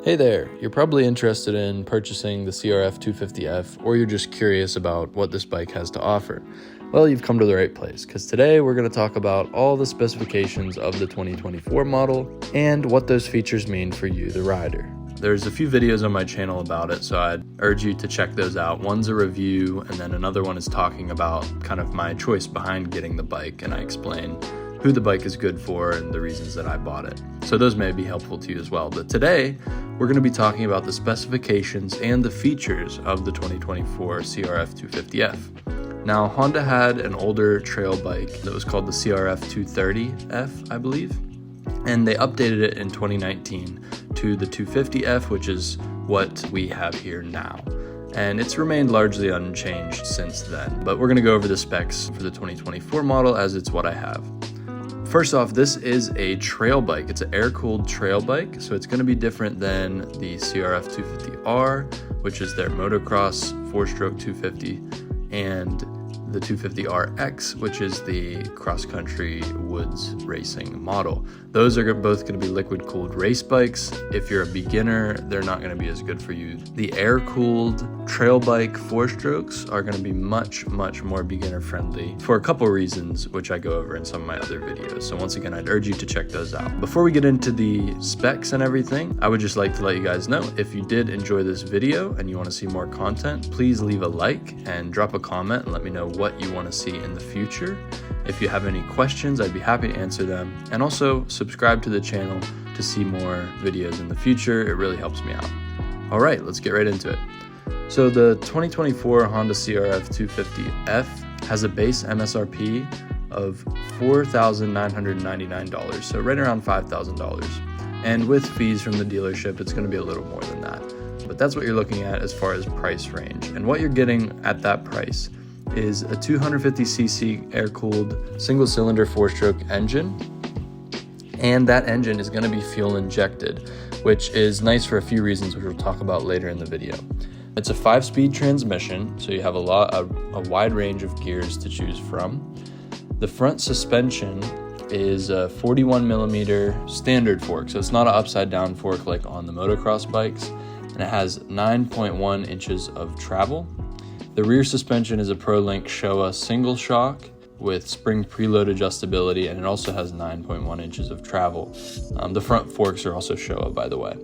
Hey there, you're probably interested in purchasing the CRF250F, or you're just curious about what this bike has to offer. Well, you've come to the right place, because today we're going to talk about all the specifications of the 2024 model and what those features mean for you, the rider. There's a few videos on my channel about it, so I'd urge you to check those out. One's a review, and then another one is talking about kind of my choice behind getting the bike, and I explain who the bike is good for and the reasons that I bought it. So those may be helpful to you as well. But today, we're going to be talking about the specifications and the features of the 2024 CRF250F. Now, Honda had an older trail bike that was called the CRF230F, I believe, and they updated it in 2019 to the 250F, which is what we have here now. And it's remained largely unchanged since then, but we're going to go over the specs for the 2024 model as it's what I have. First off, this is a trail bike. It's an air-cooled trail bike, so it's going to be different than the CRF250R, which is their motocross 4-stroke 250, and the 250RX, which is the cross-country woods racing model. Those are both going to be liquid-cooled race bikes. If you're a beginner, they're not going to be as good for you. The air-cooled trail bike 4-strokes are going to be much more beginner-friendly for a couple reasons, which I go over in some of my other videos. So once again, I'd urge you to check those out. Before we get into the specs and everything, I would just like to let you guys know, if you did enjoy this video and you want to see more content, please leave a like and drop a comment and let me know what you want to see in the future. If you have any questions, I'd be happy to answer them. And also subscribe to the channel to see more videos in the future. It really helps me out. All right, let's get right into it. So the 2024 Honda CRF250F has a base MSRP of $4,999, so right around $5,000. And with fees from the dealership, it's going to be a little more than that. But that's what you're looking at as far as price range. And what you're getting at that price is a 250cc air-cooled single-cylinder 4-stroke engine, and that engine is going to be fuel injected, which is nice for a few reasons, which we'll talk about later in the video. It's a 5-speed transmission, so you have a wide range of gears to choose from. The front suspension is a 41mm standard fork, so it's not an upside-down fork like on the motocross bikes, and it has 9.1 inches of travel. The rear suspension is a ProLink Showa single shock with spring preload adjustability, and it also has 9.1 inches of travel. The front forks are also Showa, by the way.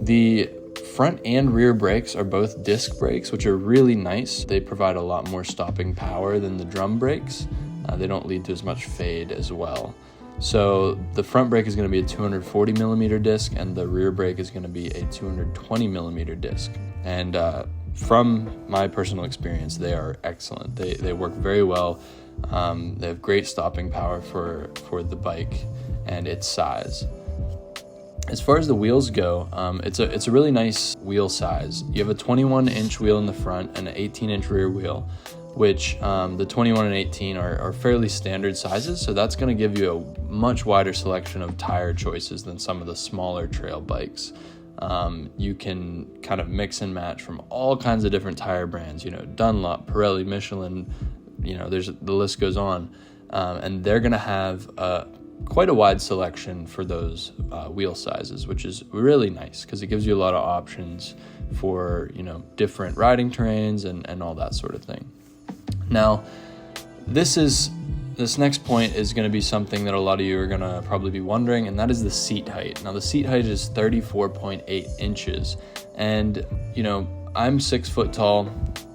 The front and rear brakes are both disc brakes, which are really nice. They provide a lot more stopping power than the drum brakes. They don't lead to as much fade as well. So the front brake is going to be a 240mm disc, and the rear brake is going to be a 220mm disc. And from my personal experience, they are excellent. They work very well. They have great stopping power for the bike and its size. As far as the wheels go, it's a really nice wheel size. You have a 21-inch wheel in the front and an 18-inch rear wheel, which the 21 and 18 are fairly standard sizes, so that's going to give you a much wider selection of tire choices than some of the smaller trail bikes. You can kind of mix and match from all kinds of different tire brands, Dunlop, Pirelli, Michelin, the list goes on. And they're going to have quite a wide selection for those wheel sizes, which is really nice because it gives you a lot of options for, different riding terrains and all that sort of thing. Now, this next point is going to be something that a lot of you are going to probably be wondering, and that is the seat height. Now, the seat height is 34.8 inches, and, I'm 6 foot tall.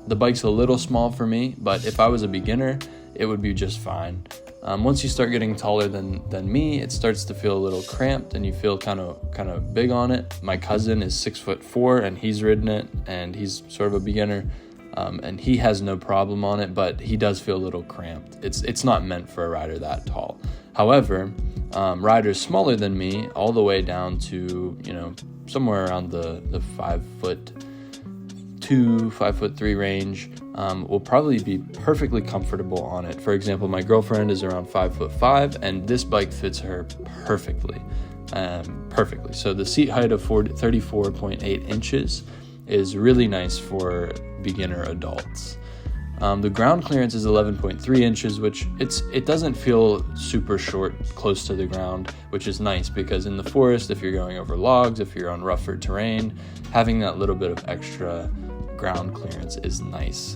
The bike's a little small for me, but if I was a beginner, it would be just fine. Once you start getting taller than me, it starts to feel a little cramped, and you feel kind of big on it. My cousin is 6'4", and he's ridden it, and he's sort of a beginner. And he has no problem on it, but he does feel a little cramped. It's not meant for a rider that tall. However, riders smaller than me, all the way down to, somewhere around the 5'2", 5'3" range, will probably be perfectly comfortable on it. For example, my girlfriend is around 5'5", and this bike fits her perfectly. So the seat height of 34.8 inches is really nice for beginner adults. The ground clearance is 11.3 inches, which it doesn't feel super short close to the ground, which is nice because in the forest, if you're going over logs, if you're on rougher terrain, having that little bit of extra ground clearance is nice.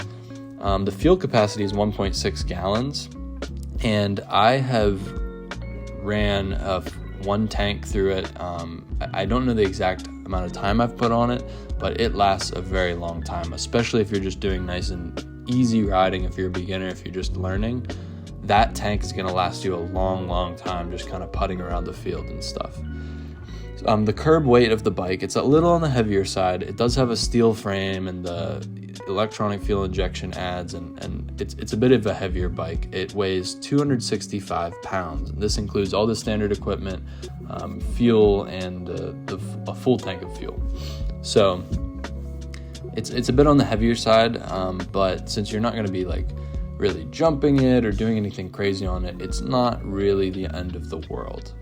The fuel capacity is 1.6 gallons, and I have ran one tank through it. I don't know the exact amount of time I've put on it, but it lasts a very long time, especially if you're just doing nice and easy riding. If you're a beginner, if you're just learning, that tank is going to last you a long time just kind of putting around the field and stuff. The curb weight of the bike, it's a little on the heavier side. It does have a steel frame, and the electronic fuel injection adds, and it's a bit of a heavier bike. It weighs 265 pounds. This includes all the standard equipment, fuel, and a full tank of fuel. So it's a bit on the heavier side, but since you're not going to be like really jumping it or doing anything crazy on it, it's not really the end of the world.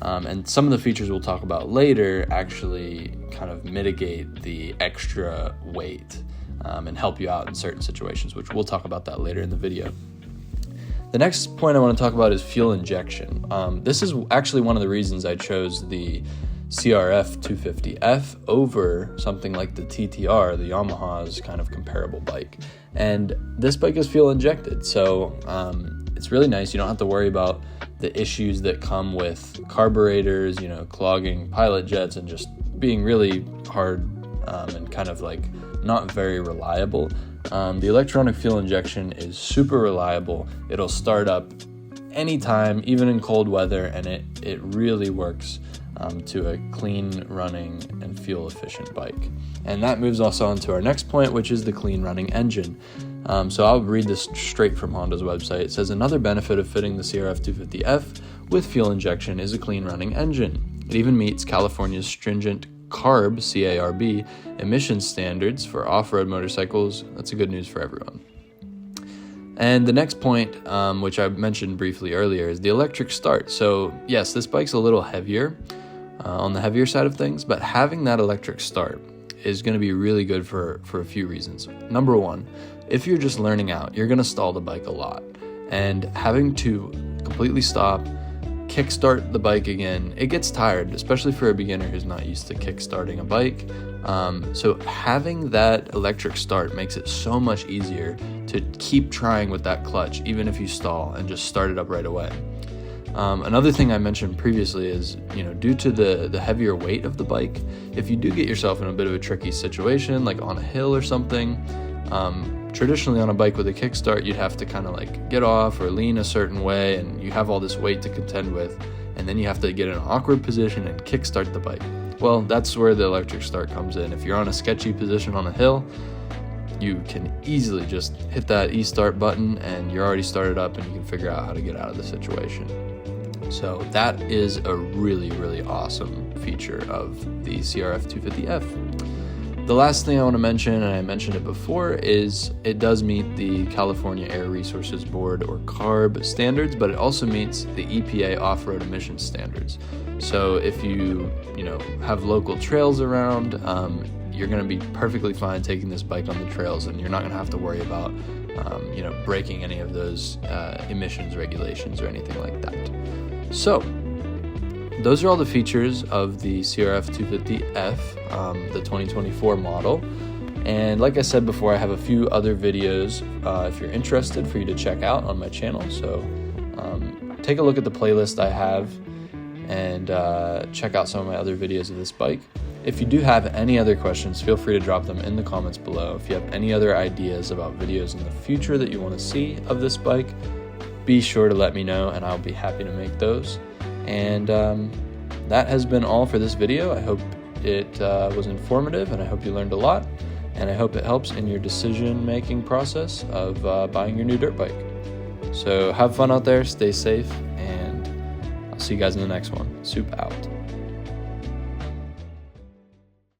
And some of the features we'll talk about later actually kind of mitigate the extra weight and help you out in certain situations, which we'll talk about that later in the video. The next point I want to talk about is fuel injection. This is actually one of the reasons I chose the CRF250F over something like the TTR, the Yamaha's kind of comparable bike. And this bike is fuel injected, so it's really nice. You don't have to worry about the issues that come with carburetors, clogging pilot jets and just being really hard and kind of like not very reliable. The electronic fuel injection is super reliable. It'll start up anytime, even in cold weather, and it really works to a clean running and fuel efficient bike. And that moves us on to our next point, which is the clean running engine. So I'll read this straight from Honda's website. It says, another benefit of fitting the CRF250F with fuel injection is a clean running engine. It even meets California's stringent CARB, C-A-R-B, emissions standards for off-road motorcycles. That's a good news for everyone. And the next point, which I mentioned briefly earlier, is the electric start. So yes, this bike's a little heavier, on the heavier side of things, but having that electric start is going to be really good for a few reasons. Number one, if you're just learning out, you're going to stall the bike a lot, and having to completely stop, kickstart the bike again, it gets tired, especially for a beginner who's not used to kickstarting a bike. So having that electric start makes it so much easier to keep trying with that clutch, even if you stall, and just start it up right away. Another thing I mentioned previously is, due to the heavier weight of the bike, if you do get yourself in a bit of a tricky situation, like on a hill or something, traditionally on a bike with a kickstart, you'd have to kind of like get off or lean a certain way, and you have all this weight to contend with, and then you have to get in an awkward position and kickstart the bike. Well, that's where the electric start comes in. If you're on a sketchy position on a hill, you can easily just hit that e-start button and you're already started up, and you can figure out how to get out of the situation. So that is a really, really awesome feature of the CRF250F. The last thing I want to mention, and I mentioned it before, is it does meet the California Air Resources Board, or CARB, standards, but it also meets the EPA off-road emissions standards. So if you have local trails around, you're going to be perfectly fine taking this bike on the trails, and you're not going to have to worry about breaking any of those emissions regulations or anything like that. So those are all the features of the CRF250F, the 2024 model. And like I said before, I have a few other videos if you're interested for you to check out on my channel. So take a look at the playlist I have and check out some of my other videos of this bike. If you do have any other questions, feel free to drop them in the comments below. If you have any other ideas about videos in the future that you want to see of this bike, be sure to let me know, and I'll be happy to make those. And that has been all for this video. I hope it was informative, and I hope you learned a lot, and I hope it helps in your decision-making process of buying your new dirt bike. So have fun out there, stay safe, and I'll see you guys in the next one. Soup out.